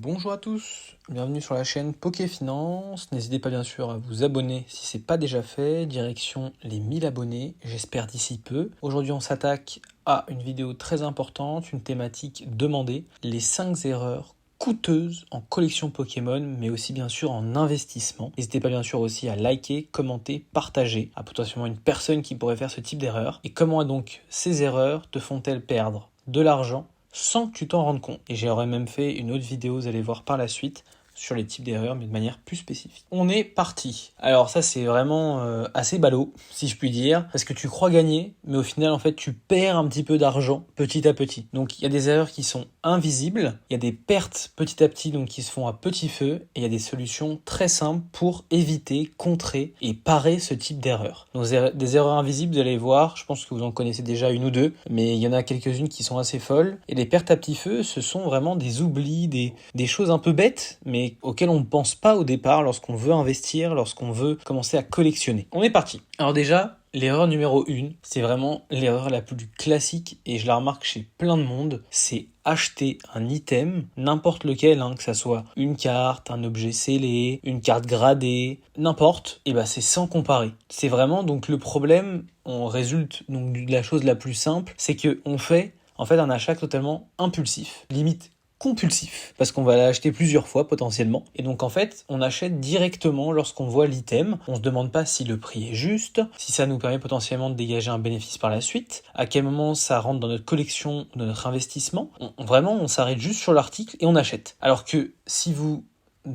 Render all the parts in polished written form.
Bonjour à tous, bienvenue sur la chaîne Pokéfinance. N'hésitez pas bien sûr à vous abonner si ce n'est pas déjà fait. Direction les 1000 abonnés, j'espère d'ici peu. Aujourd'hui on s'attaque à une vidéo très importante, une thématique demandée, les 5 erreurs coûteuses en collection Pokémon, mais aussi bien sûr en investissement. N'hésitez pas bien sûr aussi à liker, commenter, partager à potentiellement une personne qui pourrait faire ce type d'erreur. Et comment donc ces erreurs te font-elles perdre de l'argent sans que tu t'en rendes compte? Et j'aurais même fait une autre vidéo, vous allez voir par la suite, sur les types d'erreurs, mais de manière plus spécifique. On est parti. Alors ça, c'est vraiment assez ballot, si je puis dire, parce que tu crois gagner, mais au final, en fait, tu perds un petit peu d'argent petit à petit. Donc, il y a des erreurs qui sont invisibles, il y a des pertes petit à petit, donc qui se font à petit feu, et il y a des solutions très simples pour éviter, contrer et parer ce type d'erreurs. Donc, des erreurs invisibles, vous allez voir, je pense que vous en connaissez déjà une ou deux, mais il y en a quelques-unes qui sont assez folles. Et les pertes à petit feu, ce sont vraiment des oublis, des choses un peu bêtes, mais auxquelles on ne pense pas au départ lorsqu'on veut investir, lorsqu'on veut commencer à collectionner. On est parti. Alors déjà, l'erreur numéro 1, c'est vraiment l'erreur la plus classique et je la remarque chez plein de monde, c'est acheter un item, n'importe lequel, que ça soit une carte, un objet scellé, une carte gradée, n'importe, et c'est sans comparer. C'est vraiment donc le problème, on résulte donc de la chose la plus simple, c'est que on fait en fait un achat totalement impulsif, limite compulsif, parce qu'on va l'acheter plusieurs fois potentiellement, et donc en fait on achète directement lorsqu'on voit l'item, on se demande pas si le prix est juste, si ça nous permet potentiellement de dégager un bénéfice par la suite, à quel moment ça rentre dans notre collection, dans notre investissement, on s'arrête juste sur l'article et on achète. Alors que si vous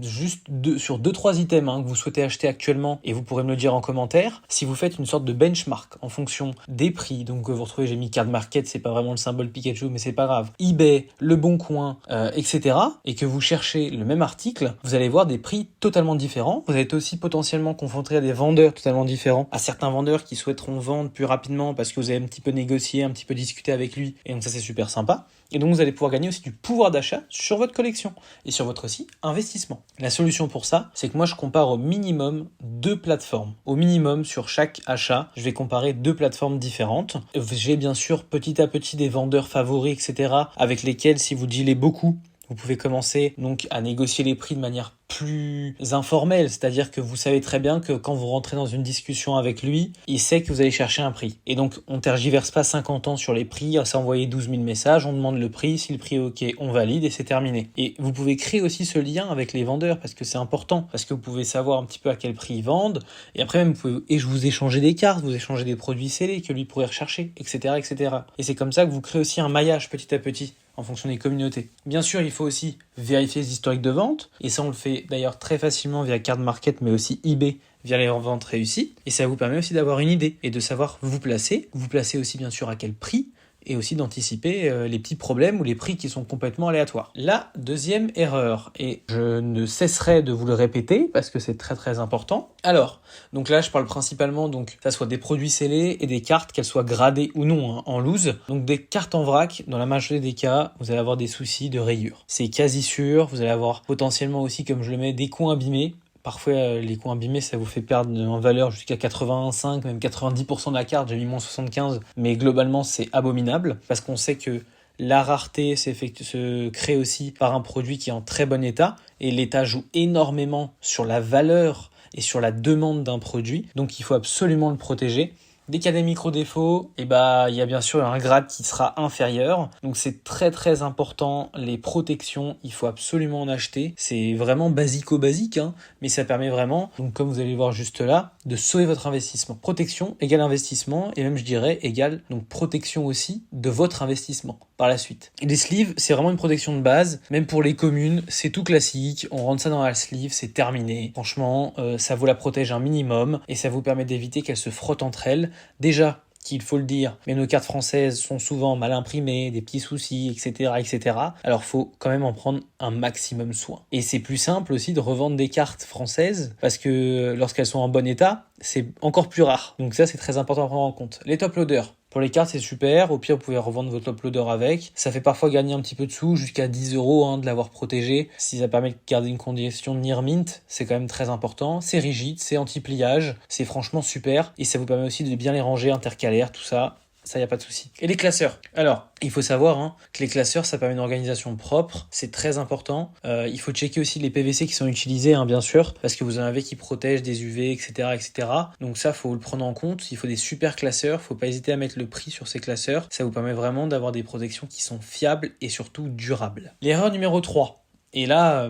juste sur 2-3 items que vous souhaitez acheter actuellement, et vous pourrez me le dire en commentaire, si vous faites une sorte de benchmark en fonction des prix, donc vous retrouvez, j'ai mis Card Market, c'est pas vraiment le symbole Pikachu, mais c'est pas grave, eBay, Le Bon Coin, etc., et que vous cherchez le même article, vous allez voir des prix totalement différents. Vous êtes aussi potentiellement confronté à des vendeurs totalement différents, à certains vendeurs qui souhaiteront vendre plus rapidement parce que vous avez un petit peu négocié, un petit peu discuté avec lui, et donc ça c'est super sympa. Et donc vous allez pouvoir gagner aussi du pouvoir d'achat sur votre collection et sur votre aussi investissement. La solution pour ça, c'est que moi je compare au minimum 2 plateformes. Au minimum sur chaque achat, je vais comparer 2 plateformes différentes. J'ai bien sûr petit à petit des vendeurs favoris, etc. avec lesquels si vous dealez beaucoup, vous pouvez commencer donc à négocier les prix de manière plus informelle, c'est-à-dire que vous savez très bien que quand vous rentrez dans une discussion avec lui, il sait que vous allez chercher un prix. Et donc on tergiverse pas 50 ans sur les prix, à s'envoyer 12 000 messages, on demande le prix, si le prix est ok, on valide et c'est terminé. Et vous pouvez créer aussi ce lien avec les vendeurs parce que c'est important, parce que vous pouvez savoir un petit peu à quel prix ils vendent, et après même vous échanger des cartes, vous échanger des produits scellés que lui pourrait rechercher, etc., etc. Et c'est comme ça que vous créez aussi un maillage petit à petit en fonction des communautés. Bien sûr, il faut aussi vérifier les historiques de vente, et ça on le fait d'ailleurs très facilement via Card Market, mais aussi eBay via les ventes réussies, et ça vous permet aussi d'avoir une idée et de savoir vous placer aussi bien sûr à quel prix, et aussi d'anticiper les petits problèmes ou les prix qui sont complètement aléatoires. La deuxième erreur, et je ne cesserai de vous le répéter parce que c'est très très important. Alors, donc là je parle principalement donc que ça soit des produits scellés et des cartes, qu'elles soient gradées ou non en loose. Donc des cartes en vrac, dans la majorité des cas, vous allez avoir des soucis de rayures. C'est quasi sûr, vous allez avoir potentiellement aussi, comme je le mets, des coins abîmés. Parfois, les coins abîmés, ça vous fait perdre en valeur jusqu'à 85, même 90% de la carte. J'ai mis moins 75, mais globalement, c'est abominable parce qu'on sait que la rareté se crée aussi par un produit qui est en très bon état et l'état joue énormément sur la valeur et sur la demande d'un produit. Donc, il faut absolument le protéger. Dès qu'il y a des micro-défauts, il y a bien sûr un grade qui sera inférieur. Donc c'est très très important, les protections, il faut absolument en acheter. C'est vraiment basico-basique, mais ça permet vraiment, donc comme vous allez voir juste là, de sauver votre investissement. Protection égale investissement, et même je dirais égale donc protection aussi de votre investissement par la suite. Et les sleeves, c'est vraiment une protection de base, même pour les communes, c'est tout classique, on rentre ça dans la sleeve, c'est terminé. Franchement, ça vous la protège un minimum, et ça vous permet d'éviter qu'elle se frotte entre elles. Déjà, qu'il faut le dire, mais nos cartes françaises sont souvent mal imprimées, des petits soucis, etc., etc. Alors, faut quand même en prendre un maximum soin. Et c'est plus simple aussi de revendre des cartes françaises, parce que lorsqu'elles sont en bon état, c'est encore plus rare. Donc ça, c'est très important à prendre en compte. Les top loaders. Pour les cartes, c'est super. Au pire, vous pouvez revendre votre top loader avec. Ça fait parfois gagner un petit peu de sous, jusqu'à 10 € de l'avoir protégé. Si ça permet de garder une condition near mint, c'est quand même très important. C'est rigide, c'est anti-pliage, c'est franchement super. Et ça vous permet aussi de bien les ranger intercalaires, tout ça. Ça, y a pas de souci. Et les classeurs. Alors, il faut savoir que les classeurs, ça permet une organisation propre. C'est très important. Il faut checker aussi les PVC qui sont utilisés, bien sûr, parce que vous en avez qui protègent des UV, etc., etc. Donc ça, faut le prendre en compte. Il faut des super classeurs. Faut pas hésiter à mettre le prix sur ces classeurs. Ça vous permet vraiment d'avoir des protections qui sont fiables et surtout durables. L'erreur numéro 3. Et là,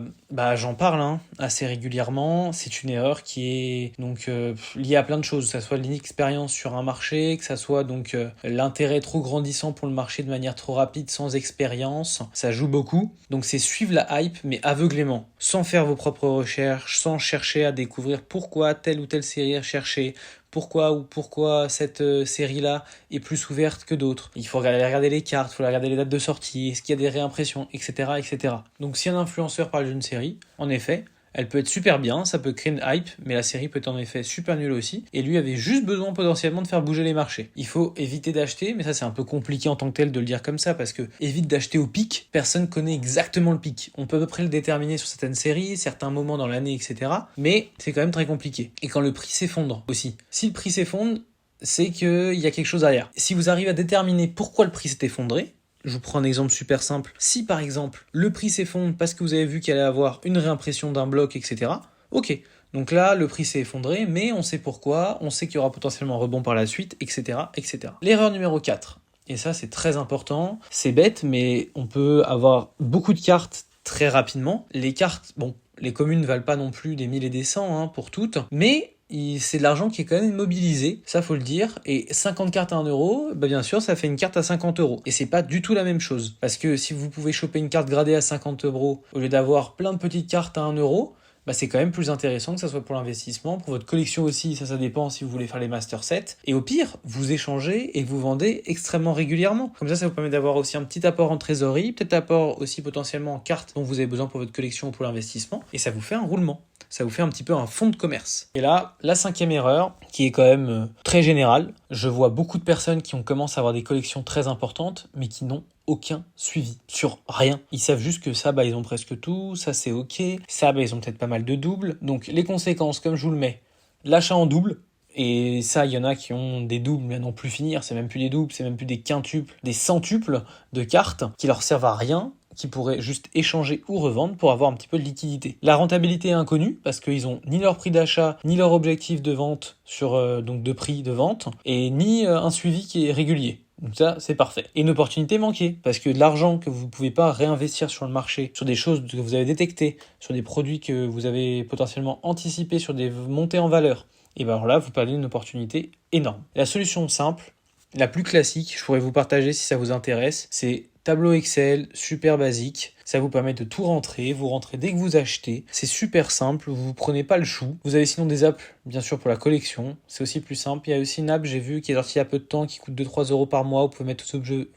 j'en parle assez régulièrement. C'est une erreur qui est donc liée à plein de choses, que ça soit l'inexpérience sur un marché, que ça soit donc l'intérêt trop grandissant pour le marché de manière trop rapide sans expérience. Ça joue beaucoup. Donc c'est suivre la hype, mais aveuglément, sans faire vos propres recherches, sans chercher à découvrir pourquoi telle ou telle série est recherchée, pourquoi cette série-là est plus ouverte que d'autres. Il faut regarder les cartes, il faut regarder les dates de sortie, est-ce qu'il y a des réimpressions, etc., etc. Donc si un influenceur parle d'une série, en effet, elle peut être super bien, ça peut créer une hype, mais la série peut être en effet super nulle aussi, et lui avait juste besoin potentiellement de faire bouger les marchés. Il faut éviter d'acheter, mais ça c'est un peu compliqué en tant que tel de le dire comme ça, parce que évite d'acheter au pic, personne connaît exactement le pic. On peut à peu près le déterminer sur certaines séries, certains moments dans l'année, etc., mais c'est quand même très compliqué. Et quand le prix s'effondre aussi. Si le prix s'effondre, c'est qu'il y a quelque chose derrière. Si vous arrivez à déterminer pourquoi le prix s'est effondré, je vous prends un exemple super simple. Si par exemple le prix s'effondre parce que vous avez vu qu'il allait avoir une réimpression d'un bloc, etc. Ok, donc là le prix s'est effondré, mais on sait pourquoi, on sait qu'il y aura potentiellement un rebond par la suite, etc., etc. L'erreur numéro 4, et ça c'est très important, c'est bête, mais on peut avoir beaucoup de cartes très rapidement. Les cartes, les communes ne valent pas non plus des 1000 et des 100 pour toutes, mais c'est de l'argent qui est quand même immobilisé, ça faut le dire, et 50 cartes à 1 euro, bien sûr ça fait une carte à 50 euros, et c'est pas du tout la même chose, parce que si vous pouvez choper une carte gradée à 50 euros, au lieu d'avoir plein de petites cartes à 1 euro, c'est quand même plus intéressant que ça soit pour l'investissement, pour votre collection aussi, ça dépend si vous voulez faire les master sets, et au pire, vous échangez et vous vendez extrêmement régulièrement, comme ça vous permet d'avoir aussi un petit apport en trésorerie, peut-être apport aussi potentiellement en cartes dont vous avez besoin pour votre collection ou pour l'investissement, et ça vous fait un roulement. Ça vous fait un petit peu un fonds de commerce. Et là, la 5e erreur, qui est quand même très générale, je vois beaucoup de personnes qui ont commencé à avoir des collections très importantes, mais qui n'ont aucun suivi sur rien. Ils savent juste que ça, ils ont presque tout, ça c'est ok, ça, ils ont peut-être pas mal de doubles. Donc les conséquences, comme je vous le mets, l'achat en double, et ça, il y en a qui ont des doubles à n'en plus finir, c'est même plus des doubles, c'est même plus des quintuples, des centuples de cartes qui leur servent à rien, qui pourraient juste échanger ou revendre pour avoir un petit peu de liquidité. La rentabilité est inconnue parce qu'ils ont ni leur prix d'achat, ni leur objectif de vente sur donc de prix de vente, et ni un suivi qui est régulier. Donc ça, c'est parfait. Et une opportunité manquée, parce que de l'argent que vous ne pouvez pas réinvestir sur le marché, sur des choses que vous avez détectées, sur des produits que vous avez potentiellement anticipés, sur des montées en valeur, et alors là, vous perdez une opportunité énorme. La solution simple, la plus classique, je pourrais vous partager si ça vous intéresse, c'est tableau Excel, super basique. Ça vous permet de tout rentrer, vous rentrez dès que vous achetez. C'est super simple, vous ne prenez pas le chou. Vous avez sinon des apps, bien sûr, pour la collection. C'est aussi plus simple. Il y a aussi une app, j'ai vu, qui est sortie il y a peu de temps, qui coûte 2-3 euros par mois. Vous pouvez mettre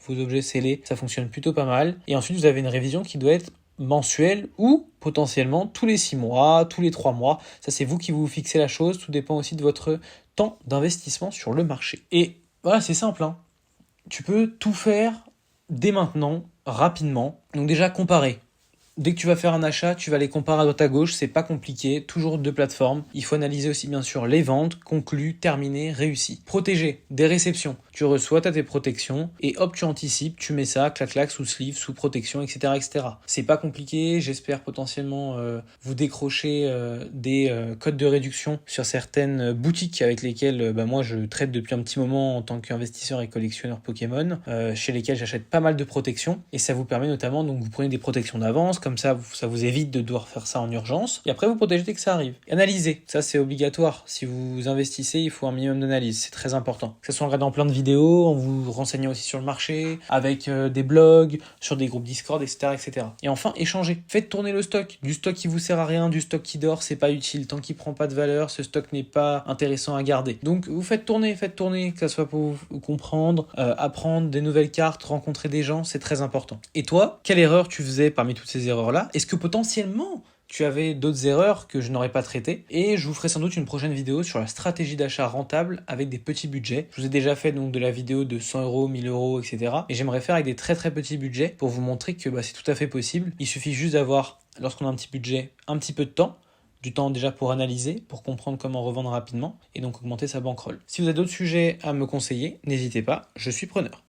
vos objets scellés. Ça fonctionne plutôt pas mal. Et ensuite, vous avez une révision qui doit être mensuelle ou potentiellement tous les 6 mois, tous les 3 mois. Ça, c'est vous qui vous fixez la chose. Tout dépend aussi de votre temps d'investissement sur le marché. Et voilà, c'est simple. Tu peux tout faire dès maintenant, rapidement. Donc déjà, comparer. Dès que tu vas faire un achat, tu vas les comparer à droite à gauche, c'est pas compliqué, toujours deux plateformes. Il faut analyser aussi bien sûr les ventes, conclues, terminées, réussies. Protéger, des réceptions. Tu reçois, tu as tes protections, et hop, tu anticipes, tu mets ça, clac clac, sous sleeve, sous protection, etc. etc. C'est pas compliqué, j'espère potentiellement vous décrocher des codes de réduction sur certaines boutiques avec lesquelles moi je traite depuis un petit moment en tant qu'investisseur et collectionneur Pokémon, chez lesquels j'achète pas mal de protections, et ça vous permet notamment, donc vous prenez des protections d'avance, comme ça vous évite de devoir faire ça en urgence, et après vous protégez dès que ça arrive. Et analysez, ça c'est obligatoire, si vous investissez, il faut un minimum d'analyse, c'est très important. Que ce soit en regardant plein de vidéos, en vous renseignant aussi sur le marché, avec des blogs, sur des groupes Discord, etc., etc. Et enfin, échangez. Faites tourner le stock. Du stock qui vous sert à rien, du stock qui dort, c'est pas utile. Tant qu'il prend pas de valeur, ce stock n'est pas intéressant à garder. Donc vous faites tourner, que ça soit pour vous comprendre, apprendre des nouvelles cartes, rencontrer des gens, c'est très important. Et toi, quelle erreur tu faisais parmi toutes ces erreurs-là? Est-ce que potentiellement tu avais d'autres erreurs que je n'aurais pas traitées? Et je vous ferai sans doute une prochaine vidéo sur la stratégie d'achat rentable avec des petits budgets. Je vous ai déjà fait donc de la vidéo de 100 euros, 1000 euros, etc. Et j'aimerais faire avec des très très petits budgets pour vous montrer que c'est tout à fait possible. Il suffit juste d'avoir, lorsqu'on a un petit budget, un petit peu de temps, du temps déjà pour analyser, pour comprendre comment revendre rapidement et donc augmenter sa bankroll. Si vous avez d'autres sujets à me conseiller, n'hésitez pas, je suis preneur.